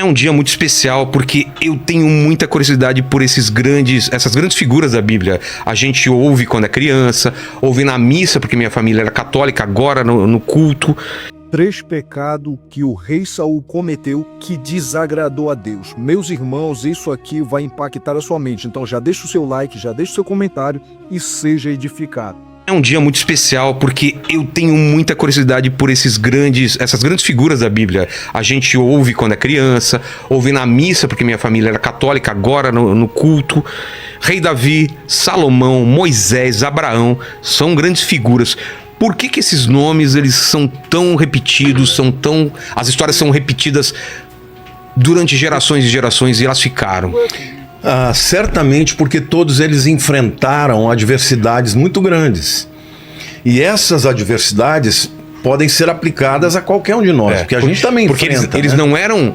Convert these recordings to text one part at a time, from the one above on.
um dia muito especial porque eu tenho muita curiosidade por essas grandes figuras da Bíblia. A gente ouve quando é criança, ouve na missa, porque minha família era católica, agora no culto. 3 pecados que o rei Saul cometeu que desagradou a Deus. Meus irmãos, isso aqui vai impactar a sua mente. Então já deixa o seu like, já deixa o seu comentário e seja edificado. É um dia muito especial porque eu tenho muita curiosidade por essas grandes figuras da Bíblia. A gente ouve quando é criança, ouve na missa, porque minha família era católica, agora no culto. Rei Davi, Salomão, Moisés, Abraão, são grandes figuras. Por que esses nomes eles são tão repetidos, as histórias são repetidas durante gerações e gerações e elas ficaram? Certamente porque todos eles enfrentaram adversidades muito grandes. E essas adversidades podem ser aplicadas a qualquer um de nós, porque a gente também enfrenta. Porque eles não eram...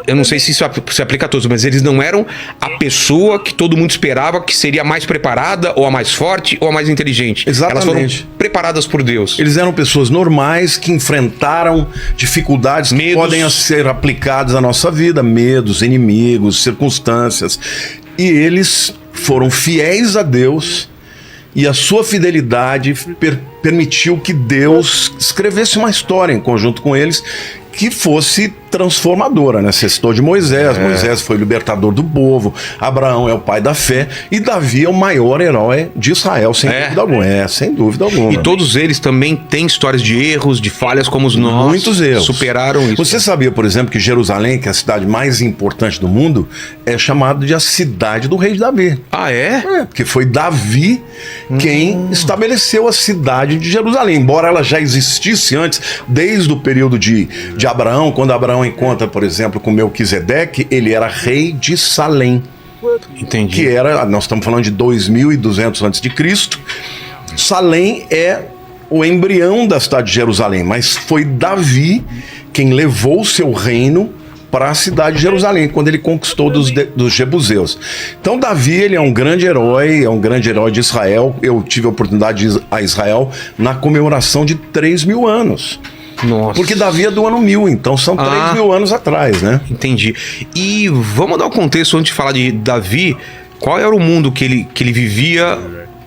Eu não sei se isso se aplica a todos, mas eles não eram a pessoa que todo mundo esperava que seria a mais preparada, ou a mais forte, ou a mais inteligente. Exatamente. Elas foram preparadas por Deus. Eles eram pessoas normais que enfrentaram dificuldades que podem ser aplicadas à nossa vida, medos, inimigos, circunstâncias. E eles foram fiéis a Deus e a sua fidelidade permitiu que Deus escrevesse uma história em conjunto com eles que fosse transformadora, né? Você citou de Moisés. Moisés foi o libertador do povo, Abraão é o pai da fé e Davi é o maior herói de Israel, sem dúvida alguma. Sem dúvida alguma. E todos eles também têm histórias de erros, de falhas como nós. Muitos erros. Superaram isso. Você sabia, por exemplo, que Jerusalém, que é a cidade mais importante do mundo, é chamada de a cidade do rei Davi. Ah, é? Porque foi Davi quem estabeleceu a cidade de Jerusalém. Embora ela já existisse antes, desde o período de Abraão, quando Abraão encontra, por exemplo, com Melquisedeque, ele era rei de Salém. Entendi. Que era, nós estamos falando de 2200 a.C. Salém é o embrião da cidade de Jerusalém, mas foi Davi quem levou o seu reino para a cidade de Jerusalém, quando ele conquistou dos jebuseus. Então Davi, ele é um grande herói de Israel. Eu tive a oportunidade de ir a Israel na comemoração de 3.000 anos. Nossa. Porque Davi é do ano 1000, então são 3.000 anos atrás, né? Entendi. E vamos dar um contexto antes de falar de Davi. Qual era o mundo que ele vivia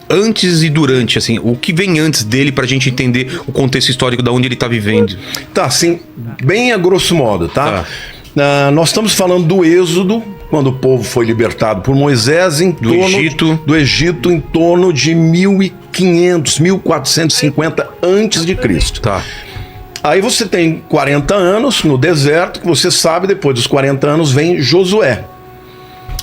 antes e durante, assim, o que vem antes dele pra gente entender o contexto histórico de onde ele tá vivendo? Tá, assim, bem a grosso modo, tá? Nós estamos falando do Êxodo, quando o povo foi libertado por Moisés do Egito em torno de 1500, 1450 antes de Cristo. Tá. Aí você tem 40 anos no deserto, que você sabe, depois dos 40 anos vem Josué.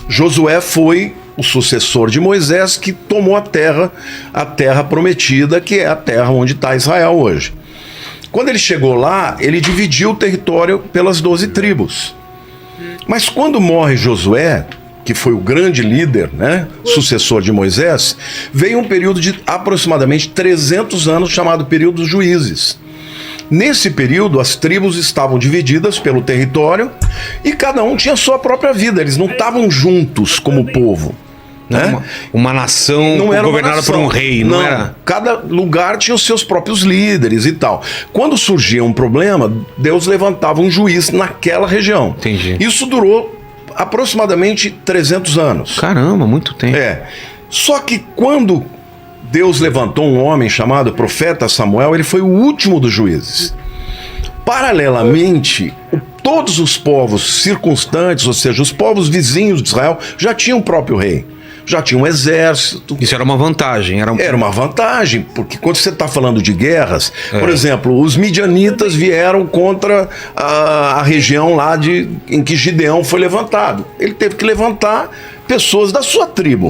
Josué foi o sucessor de Moisés que tomou a terra prometida, que é a terra onde está Israel hoje. Quando ele chegou lá, ele dividiu o território pelas 12 tribos. Mas quando morre Josué, que foi o grande líder, né, sucessor de Moisés, veio um período de aproximadamente 300 anos chamado período dos juízes. Nesse período, as tribos estavam divididas pelo território e cada um tinha sua própria vida. Eles não estavam juntos como povo. Né? Uma nação governada por um rei, não era? Cada lugar tinha os seus próprios líderes e tal. Quando surgia um problema, Deus levantava um juiz naquela região. Entendi. Isso durou aproximadamente 300 anos. Caramba, muito tempo. Só que quando Deus levantou um homem chamado profeta Samuel, ele foi o último dos juízes. Paralelamente, todos os povos circunstantes, ou seja, os povos vizinhos de Israel, já tinham o próprio rei. Já tinha um exército. Isso era uma vantagem. Era uma vantagem, porque quando você está falando de guerras, por exemplo, os midianitas vieram contra a região lá em que Gideão foi levantado. Ele teve que levantar pessoas da sua tribo.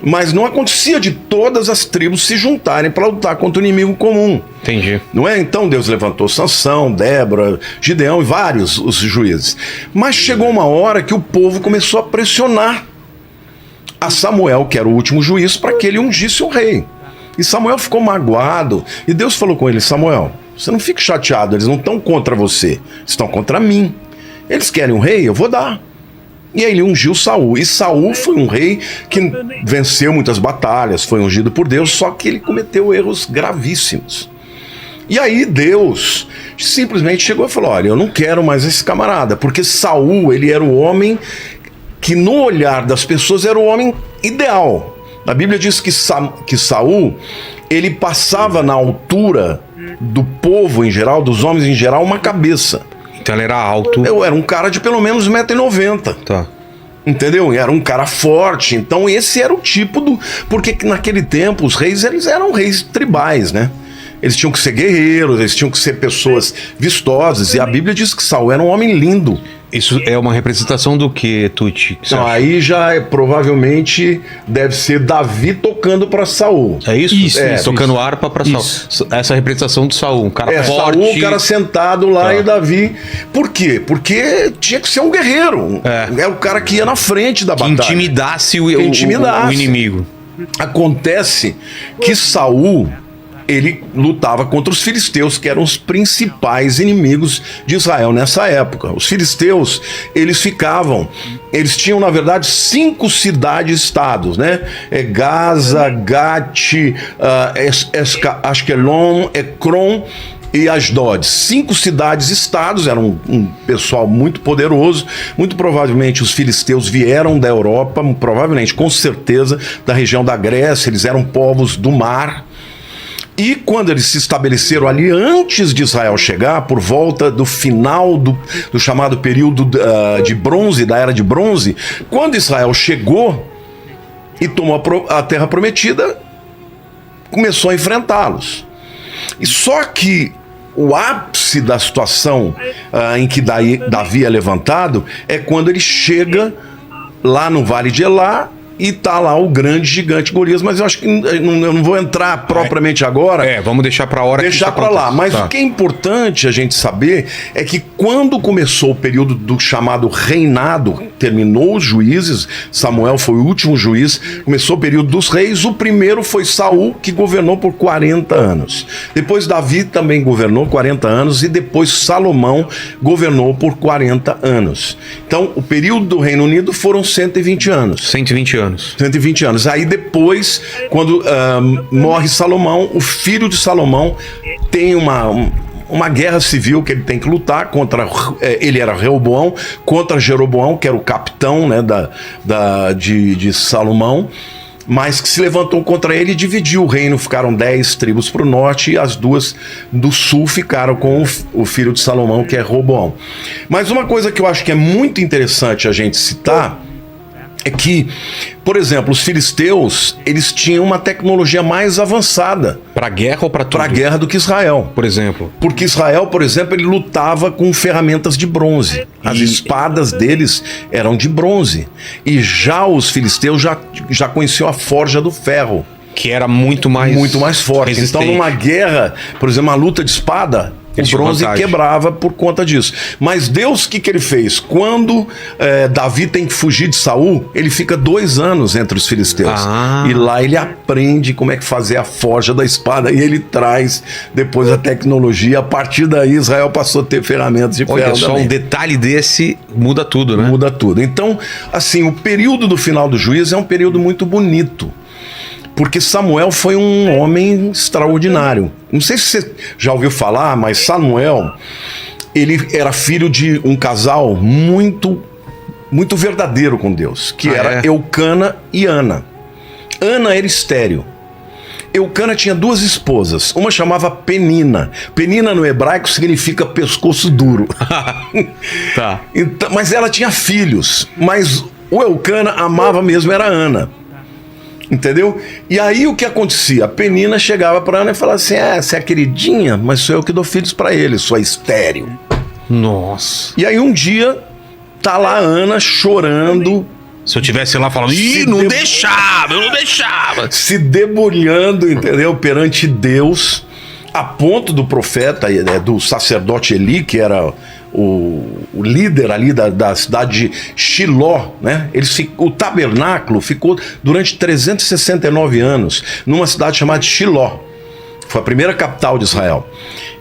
Mas não acontecia de todas as tribos se juntarem para lutar contra o inimigo comum. Entendi. Não é? Então Deus levantou Sansão, Débora, Gideão e vários os juízes. Mas chegou uma hora que o povo começou a pressionar a Samuel, que era o último juiz, para que ele ungisse o rei. E Samuel ficou magoado. E Deus falou com ele: Samuel, você não fique chateado, eles não estão contra você, estão contra mim. Eles querem um rei, eu vou dar. E aí ele ungiu Saul. E Saul foi um rei que venceu muitas batalhas, foi ungido por Deus, só que ele cometeu erros gravíssimos. E aí Deus simplesmente chegou e falou: olha, eu não quero mais esse camarada, porque Saul, ele era o homem que no olhar das pessoas era o homem ideal. A Bíblia diz que Saul, ele passava na altura do povo em geral, dos homens em geral, uma cabeça. Então ele era alto. Eu era um cara de pelo menos 1,90 m. Tá. Entendeu? Era um cara forte. Então esse era o tipo do... Porque naquele tempo os reis, eles eram reis tribais, né? Eles tinham que ser guerreiros, eles tinham que ser pessoas vistosas. E a Bíblia diz que Saul era um homem lindo. Isso é uma representação do que, Tuti? Não, aí já provavelmente deve ser Davi tocando para Saul. É isso? Isso, tocando harpa para Saul. Essa representação de Saul, um cara forte. Saul, o cara sentado lá, e Davi. Por quê? Porque tinha que ser um guerreiro. É o cara que ia na frente da batalha. Intimidasse o inimigo. Acontece que Saul, ele lutava contra os filisteus, que eram os principais inimigos de Israel nessa época. Os filisteus, eles tinham, na verdade, 5 cidades-estados, né? Gaza, Gat, Ashkelon, Ekron e Asdod. 5 cidades-estados, eram um pessoal muito poderoso. Muito provavelmente os filisteus vieram da Europa, provavelmente, com certeza, da região da Grécia. Eles eram povos do mar. E quando eles se estabeleceram ali, antes de Israel chegar, por volta do final do chamado período de bronze, da era de bronze, quando Israel chegou e tomou a terra prometida, começou a enfrentá-los. E só que o ápice da situação em que Davi é levantado é quando ele chega lá no Vale de Elá, e tá lá o grande gigante Golias, mas eu acho que eu não vou entrar propriamente agora. Vamos deixar pra hora. Deixar pra lá. Mas o que é importante a gente saber é que quando começou o período do chamado reinado, terminou os juízes, Samuel foi o último juiz, começou o período dos reis, o primeiro foi Saul, que governou por 40 anos. Depois Davi também governou 40 anos e depois Salomão governou por 40 anos. Então, o período do Reino Unido foram 120 anos. 120 anos. 120 anos. Aí depois, quando morre Salomão, o filho de Salomão tem uma guerra civil que ele tem que lutar contra... ele era Reoboão, contra Jeroboão, que era o capitão, né, de Salomão, mas que se levantou contra ele e dividiu o reino. Ficaram 10 tribos para o norte e as 2 do sul ficaram com o filho de Salomão, que é Roboão. Mas uma coisa que eu acho que é muito interessante a gente citar é que, por exemplo, os filisteus, eles tinham uma tecnologia mais avançada. Para guerra ou para tudo? Para guerra do que Israel. Por exemplo? Porque Israel, por exemplo, ele lutava com ferramentas de bronze. As espadas deles eram de bronze. E já os filisteus já conheciam a forja do ferro. Que era muito mais forte. resistente. Então, numa guerra, por exemplo, uma luta de espada, o bronze quebrava por conta disso. Mas Deus, o que ele fez? Quando Davi tem que fugir de Saul, ele fica 2 anos entre os filisteus. E lá ele aprende como é que fazer a forja da espada. E ele traz depois a tecnologia. A partir daí, Israel passou a ter ferramentas de ferro. Olha só, um detalhe desse muda tudo, né? Muda tudo. Então, assim, o período do final do juízo é um período muito bonito. Porque Samuel foi um homem extraordinário. Não sei se você já ouviu falar, mas Samuel, ele era filho de um casal muito, muito verdadeiro com Deus, que era Eucana e Ana. Ana era estéril. Eucana tinha 2 esposas. Uma chamava Penina. Penina no hebraico significa pescoço duro. Tá. Então, mas ela tinha filhos. Mas o Eucana amava mesmo, era Ana. Entendeu? E aí o que acontecia? A Penina chegava para Ana e falava assim: você é queridinha, mas sou eu que dou filhos para ele, sou estéril. Nossa. E aí um dia tá lá a Ana chorando. Se eu tivesse lá falando, eu não deixava. Se debulhando, entendeu? Perante Deus, a ponto do profeta, do sacerdote Eli, que era o líder ali da cidade de Shiló, né? O tabernáculo ficou durante 369 anos numa cidade chamada Shiló. Foi a primeira capital de Israel.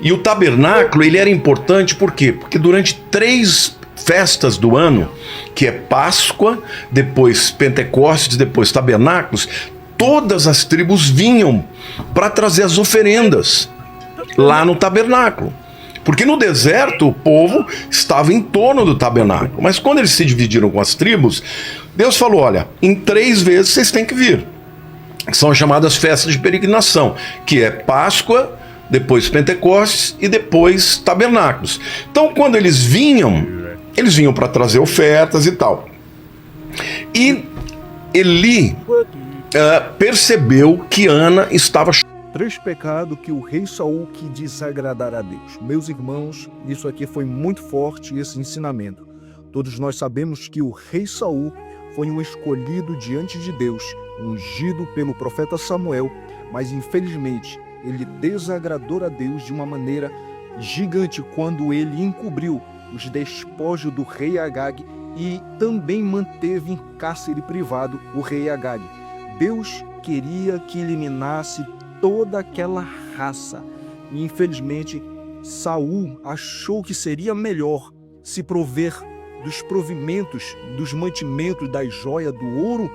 E o tabernáculo, ele era importante por quê? Porque durante 3 festas do ano, que é Páscoa, depois Pentecostes, depois Tabernáculos, todas as tribos vinham para trazer as oferendas. lá no tabernáculo. Porque no deserto o povo estava em torno do tabernáculo. Mas quando eles se dividiram com as tribos, Deus falou: olha, em 3 vezes vocês têm que vir. São chamadas festas de peregrinação, que é Páscoa, depois Pentecostes e depois Tabernáculos. Então, quando eles vinham para trazer ofertas e tal. E Eli percebeu que Ana estava 3 pecados que o rei Saul que desagradara a Deus. Meus irmãos, isso aqui foi muito forte, esse ensinamento. Todos nós sabemos que o rei Saul foi um escolhido diante de Deus, ungido pelo profeta Samuel, mas infelizmente ele desagradou a Deus de uma maneira gigante quando ele encobriu os despojos do rei Agag e também manteve em cárcere privado o rei Agag. Deus queria que eliminasse toda aquela raça. E infelizmente, Saul achou que seria melhor se prover dos provimentos, dos mantimentos, das joias, do ouro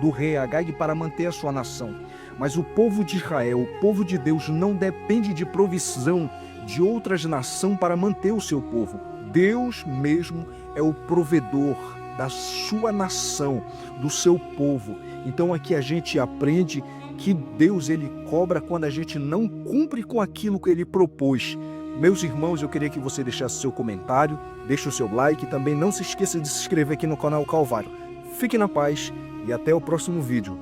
do rei Agag para manter a sua nação. Mas o povo de Israel, o povo de Deus, não depende de provisão de outras nações para manter o seu povo. Deus mesmo é o provedor da sua nação, do seu povo. Então aqui a gente aprende que Deus ele cobra quando a gente não cumpre com aquilo que ele propôs. Meus irmãos, eu queria que você deixasse seu comentário, deixe o seu like e também não se esqueça de se inscrever aqui no canal Calvário. Fique na paz e até o próximo vídeo.